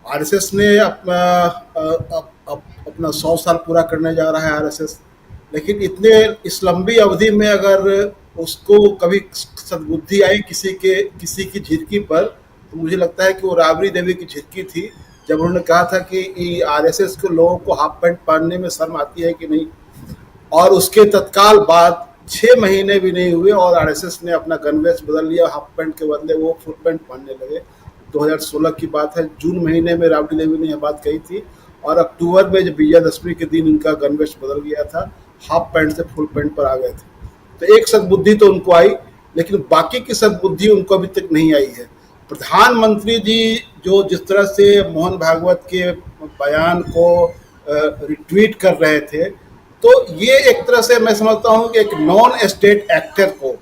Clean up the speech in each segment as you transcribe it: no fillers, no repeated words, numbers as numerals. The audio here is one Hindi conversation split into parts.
आरएसएस ने अपना 100 साल पूरा करने जा रहा है आरएसएस। लेकिन इतने इस लंबी अवधि में अगर उसको कभी सद्बुद्धि आई किसी की झिड़की पर, तो मुझे लगता है कि वो राबड़ी देवी की झिड़की थी, जब उन्होंने कहा था कि आरएसएस के लोगों को हाफ पैंट पहनने में शर्म आती है कि नहीं। और उसके तत्काल बाद 6 महीने भी नहीं हुए और आरएसएस ने अपना गणवेश बदल लिया, हाफ पैंट के बदले वो फुल पैंट पहनने लगे। 2016 की बात है, जून महीने में राबड़ी देवी ने यह बात कही थी, और अक्टूबर में जब विजयादशमी के दिन इनका गणवेश बदल गया था, हाफ पैंट से फुल पैंट पर आ गए थे। तो एक सद्बुद्धि तो उनको आई, लेकिन बाकी की सद्बुद्धि उनको अभी तक नहीं आई है। प्रधानमंत्री जी जो जिस तरह से मोहन भागवत के बयान को रिट्वीट कर रहे थे, तो ये एक तरह से मैं समझता हूँ कि एक नॉन स्टेट एक्टर को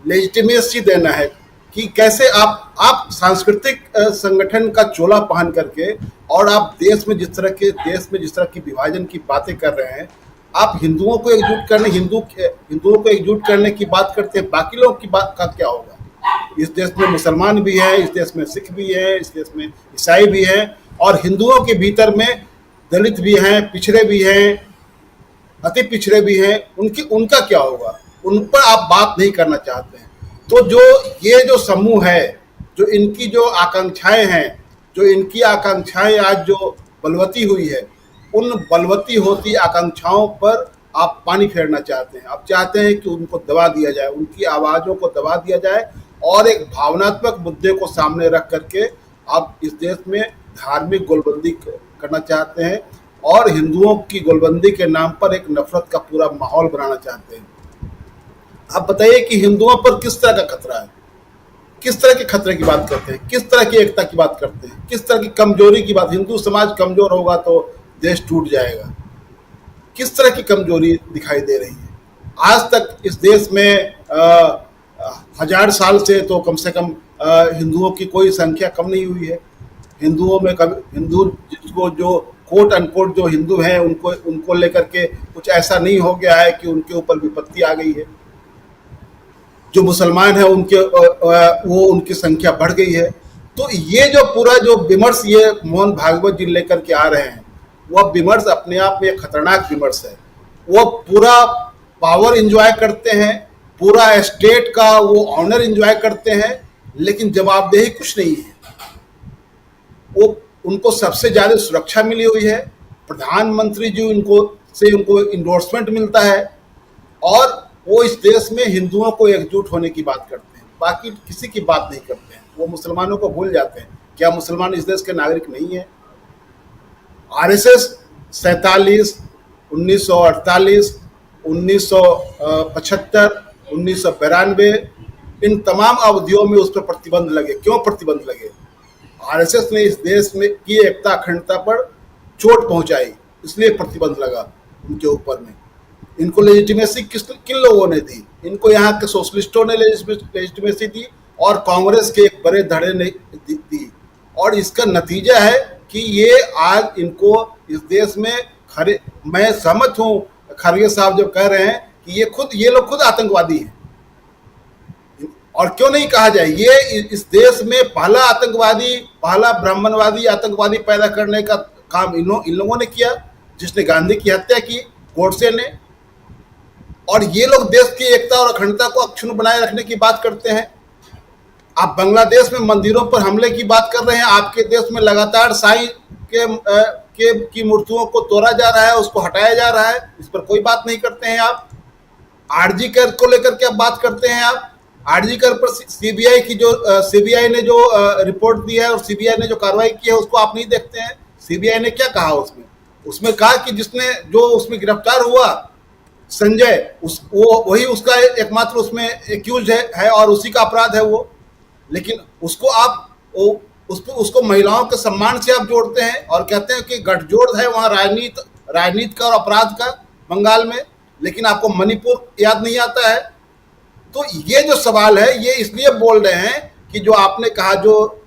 लेजिटिमेसी देना है कि कैसे आप सांस्कृतिक संगठन का चोला पहन करके, और आप देश में जिस तरह की विभाजन की बातें कर रहे हैं, आप हिंदुओं को एकजुट करने की बात करते हैं, बाकी लोगों की बात का क्या होगा? इस देश में मुसलमान भी हैं, इस देश में सिख भी हैं, इस देश में ईसाई भी हैं, और हिंदुओं के भीतर में दलित भी हैं, पिछड़े भी हैं, अति पिछड़े भी हैं। उनका क्या होगा? उन पर आप बात नहीं करना चाहते हैं। तो ये जो समूह है, जो इनकी जो आकांक्षाएं हैं, जो इनकी आकांक्षाएं आज जो बलवती हुई है, उन बलवती होती आकांक्षाओं पर आप पानी फेरना चाहते हैं। आप चाहते हैं कि उनको दबा दिया जाए, उनकी आवाज़ों को दबा दिया जाए, और एक भावनात्मक मुद्दे को सामने रख करके आप इस देश में धार्मिक गोलबंदी करना चाहते हैं, और हिंदुओं की गोलबंदी के नाम पर एक नफरत का पूरा माहौल बनाना चाहते हैं। आप बताइए कि हिंदुओं पर किस तरह का खतरा है? किस तरह के खतरे की बात करते हैं? किस तरह की एकता की बात करते हैं? किस तरह की कमजोरी की बात? हिंदू समाज कमजोर होगा तो देश टूट जाएगा। किस तरह की कमजोरी दिखाई दे रही है? आज तक इस देश में 1000 साल से तो कम से कम हिंदुओं की कोई संख्या कम नहीं हुई है। हिंदुओं में कभी हिंदू जिसको जो कोट अनकोट जो हिंदू हैं, उनको लेकर के कुछ ऐसा नहीं हो गया है कि उनके ऊपर विपत्ति आ गई है। जो मुसलमान है वो उनकी संख्या बढ़ गई है। तो ये जो पूरा जो विमर्श ये मोहन भागवत जी लेकर के आ रहे हैं, वह विमर्श अपने आप में एक खतरनाक विमर्श है। वो पूरा पावर एंजॉय करते हैं, पूरा स्टेट का वो ऑनर एंजॉय करते हैं, लेकिन जवाबदेही कुछ नहीं है। वो उनको सबसे ज़्यादा सुरक्षा मिली हुई है, प्रधानमंत्री जी उनको इंडोर्समेंट मिलता है, और वो इस देश में हिंदुओं को एकजुट होने की बात करते हैं, बाकी किसी की बात नहीं करते हैं। वो मुसलमानों को भूल जाते हैं। क्या मुसलमान इस देश के नागरिक नहीं है? आरएसएस 47, 1948, 1975, 1992, इन तमाम अवधियों में उस पर प्रतिबंध लगे। क्यों प्रतिबंध लगे? आरएसएस ने इस देश में की एकता अखंडता पर चोट पहुंचाई, इसलिए प्रतिबंध लगा उनके ऊपर में। इनको लेजिटिमेसी किन लोगों ने दी? इनको यहाँ के सोशलिस्टों ने लेजिटिमेसी दी, और कांग्रेस के एक बड़े धड़े ने दी। और इसका नतीजा है कि ये आज इनको इस देश में मैं सहमत हूँ खरगे साहब जब कह रहे हैं कि ये लोग खुद आतंकवादी हैं। और क्यों नहीं कहा जाए, ये इस देश में पहला ब्राह्मणवादी आतंकवादी पैदा करने का काम इन लोगों ने किया, जिसने गांधी की हत्या की, गोडसे ने। और ये लोग देश की एकता और अखंडता को अक्षुण्ण बनाए रखने की बात करते हैं। आप बांग्लादेश में मंदिरों पर हमले की बात कर रहे हैं। आपके देश में लगातार साईं की मूर्तियों को तोड़ा जा रहा है, उसको हटाया जा रहा है, इस पर कोई बात नहीं करते हैं आप। आरजी कर को लेकर के आप बात करते हैं। आप आरजी कर पर सीबीआई ने जो रिपोर्ट दी है और सीबीआई ने जो कार्रवाई की है, उसको आप नहीं देखते हैं। सीबीआई ने क्या कहा उसमें कहा कि जिसने जो उसमें गिरफ्तार हुआ संजय, वही उसका एकमात्र उसमें एक्यूज है और उसी का अपराध है वो। लेकिन उसको महिलाओं के सम्मान से आप जोड़ते हैं और कहते हैं कि गठजोड़ है वहाँ राजनीति का और अपराध का बंगाल में, लेकिन आपको मणिपुर याद नहीं आता है। तो ये जो सवाल है, ये इसलिए बोल रहे हैं कि जो आपने कहा, जो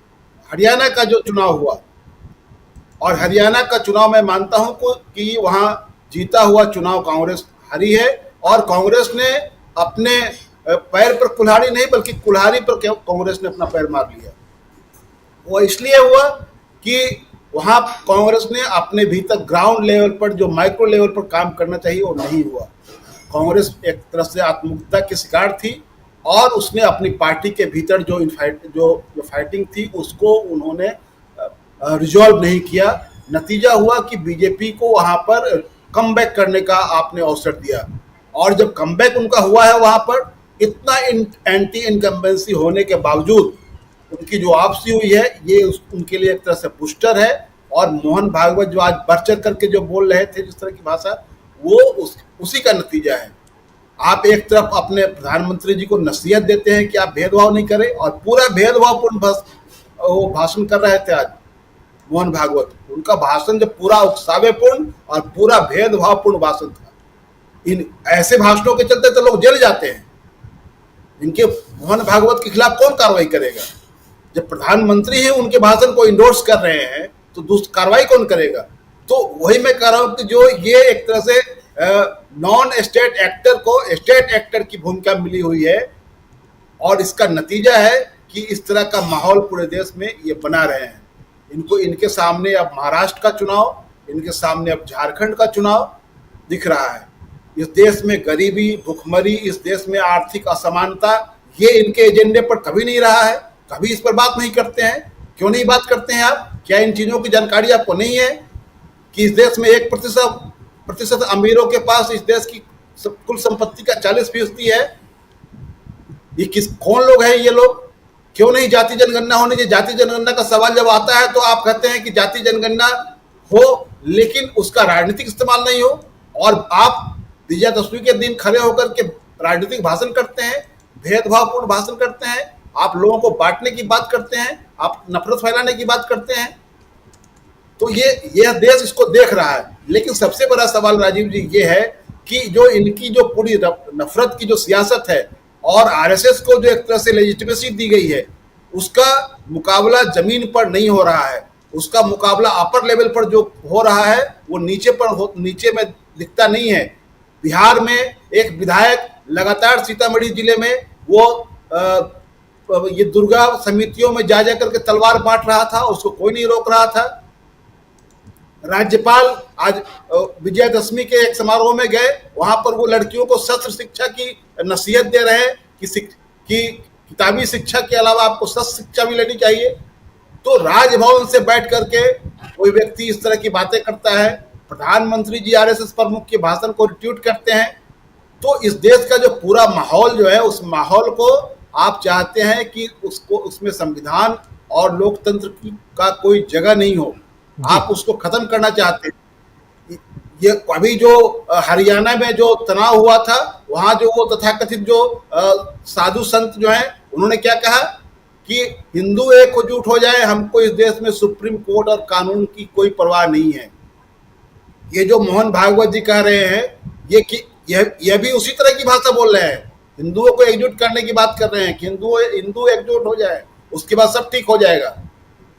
हरियाणा का जो चुनाव हुआ, और हरियाणा का चुनाव मैं मानता हूं कि वहां जीता हुआ चुनाव कांग्रेस हारी है, और कांग्रेस ने अपने पैर पर कुल्हाड़ी नहीं बल्कि कुल्हाड़ी पर कांग्रेस ने अपना पैर मार लिया। वो इसलिए हुआ कि वहां कांग्रेस ने अपने भीतर ग्राउंड लेवल पर जो माइक्रो लेवल पर काम करना चाहिए वो नहीं हुआ। कांग्रेस एक तरह से आत्महत्या की शिकार थी और उसने अपनी पार्टी के भीतर जो फाइटिंग थी उसको उन्होंने रिजॉल्व नहीं किया। नतीजा हुआ कि बीजेपी को वहां पर कमबैक करने का आपने अवसर दिया और जब कमबैक उनका हुआ है वहां पर इतना एंटी इनकम्बेंसी होने के बावजूद उनकी जो वापसी हुई है ये उनके लिए एक तरह से बूस्टर है। और मोहन भागवत जो आज बढ़ चढ़ करके जो बोल रहे थे जिस तरह की भाषा वो उसी का नतीजा है। आप एक तरफ अपने प्रधानमंत्री जी को नसीहत देते हैं कि आप भेदभाव नहीं करें और पूरा भेदभावपूर्ण वो भाषण कर रहे थे आज मोहन भागवत। उनका भाषण जो पूरा उकसावेपूर्ण और पूरा भेदभावपूर्ण भाषण था। इन ऐसे भाषणों के चलते तो लोग जेल जाते हैं। इनके मोहन भागवत के खिलाफ कौन कार्रवाई करेगा? जब प्रधानमंत्री ही उनके भाषण को इंडोर्स कर रहे हैं तो दूसरी कार्रवाई कौन करेगा? तो वही मैं कह रहा हूं कि जो ये एक तरह से नॉन स्टेट एक्टर को स्टेट एक्टर की भूमिका मिली हुई है और इसका नतीजा है कि इस तरह का माहौल पूरे देश में ये बना रहे हैं। इनके सामने अब महाराष्ट्र का चुनाव, इनके सामने अब झारखंड का चुनाव दिख रहा है। इस देश में गरीबी, भुखमरी, इस देश में आर्थिक असमानता, ये इनके एजेंडे पर कभी नहीं रहा है। कभी इस पर बात नहीं करते हैं। क्यों नहीं बात करते हैं आप? क्या इन चीजों की जानकारी आपको नहीं है कि इस देश में 1% अमीरों के पास इस देश की कुल संपत्ति का 40% है? ये कौन लोग हैं ये लोग? क्यों नहीं जाति जनगणना होनी चाहिए? जाति जनगणना का सवाल जब आता है तो आप कहते हैं कि जाति जनगणना हो लेकिन उसका राजनीतिक इस्तेमाल नहीं हो और आप विजयादशमी के दिन खड़े होकर के राजनीतिक भाषण करते हैं, भेदभावपूर्ण भाषण करते हैं, आप लोगों को बांटने की बात करते हैं, आप नफरत फैलाने की बात करते हैं। तो यह देश इसको देख रहा है। लेकिन सबसे बड़ा सवाल राजीव जी ये है कि जो इनकी जो पूरी नफरत की जो सियासत है और आरएसएस को जो एक तरह से लेजिटिमेसी दी गई है उसका मुकाबला जमीन पर नहीं हो रहा है। उसका मुकाबला अपर लेवल पर जो हो रहा है वो नीचे में दिखता नहीं है। बिहार में एक विधायक लगातार सीतामढ़ी जिले में वो ये दुर्गा समितियों में जा करके तलवार बांट रहा था, उसको कोई नहीं रोक रहा था। राज्यपाल आज विजयादशमी के एक समारोह में गए, वहां पर वो लड़कियों को शस्त्र शिक्षा की नसीहत दे रहे हैं कि किताबी शिक्षा के अलावा आपको शस्त्र शिक्षा भी लेनी चाहिए। तो राजभवन से बैठ करके कोई व्यक्ति इस तरह की बातें करता है, प्रधानमंत्री जी आरएसएस प्रमुख के भाषण को रिट्वीट करते हैं। तो इस देश का जो पूरा माहौल जो है उस माहौल को आप चाहते हैं कि उसमें संविधान और लोकतंत्र का कोई जगह नहीं हो, आप उसको खत्म करना चाहते हैं। ये अभी जो हरियाणा में जो तनाव हुआ था वहां जो वो तथाकथित जो साधु संत जो हैं उन्होंने क्या कहा कि हिंदू एकजुट हो जाए, हमको इस देश में सुप्रीम कोर्ट और कानून की कोई परवाह नहीं है। ये जो मोहन भागवत जी कह रहे हैं ये भी उसी तरह की भाषा बोल रहे हैं। हिंदुओं को एकजुट करने की बात कर रहे हैं कि हिंदू एकजुट हो जाए, उसके बाद सब ठीक हो जाएगा।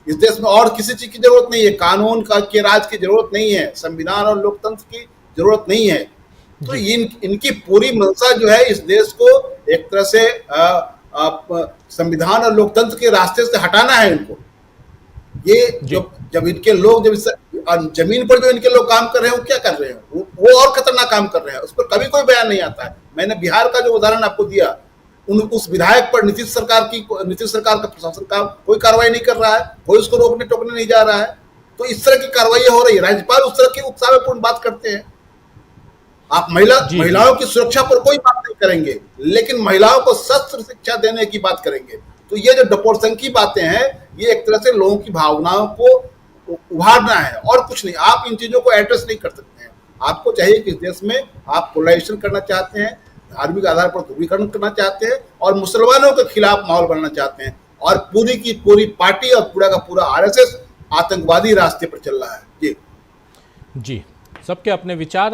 इस देश में और किसी चीज की जरूरत नहीं है, कानून के राज की जरूरत नहीं है, संविधान और लोकतंत्र की जरूरत नहीं है। तो इनकी पूरी मंशा जो है इस देश को एक तरह से संविधान और लोकतंत्र के रास्ते से हटाना है इनको। ये जब इनके लोग जब जमीन पर जो इनके लोग काम कर रहे हैं वो क्या कर रहे हैं, वो और खतरनाक काम कर रहे हैं, उस पर कभी कोई बयान नहीं आता है। मैंने बिहार का जो उदाहरण आपको दिया, उस विधायक पर नीतीश सरकार का प्रशासन का कोई कार्रवाई नहीं कर रहा है, कोई उसको रोकने टोकने नहीं जा रहा है। तो इस तरह की कार्रवाई हो रही है। राज्यपाल उस तरह की उत्साहपूर्ण बात करते हैं। आप महिलाओं की सुरक्षा पर कोई बात नहीं करेंगे, लेकिन महिलाओं को शस्त्र शिक्षा देने की बात करेंगे। तो ये जो डपोरसंखी बातें हैं ये एक तरह से लोगों की भावनाओं को उभारना है और कुछ नहीं। आप इन चीजों को एड्रेस नहीं कर सकते हैं। आपको चाहिए कि इस देश में आप पोलराइजेशन करना चाहते हैं, धार्मिक आधार पर ध्रुवीकरण करना चाहते हैं और मुसलमानों के खिलाफ माहौल बनाना चाहते हैं और पूरी की पूरी पार्टी और पूरा का पूरा आरएसएस आतंकवादी रास्ते पर चल रहा है। जी सबके अपने विचार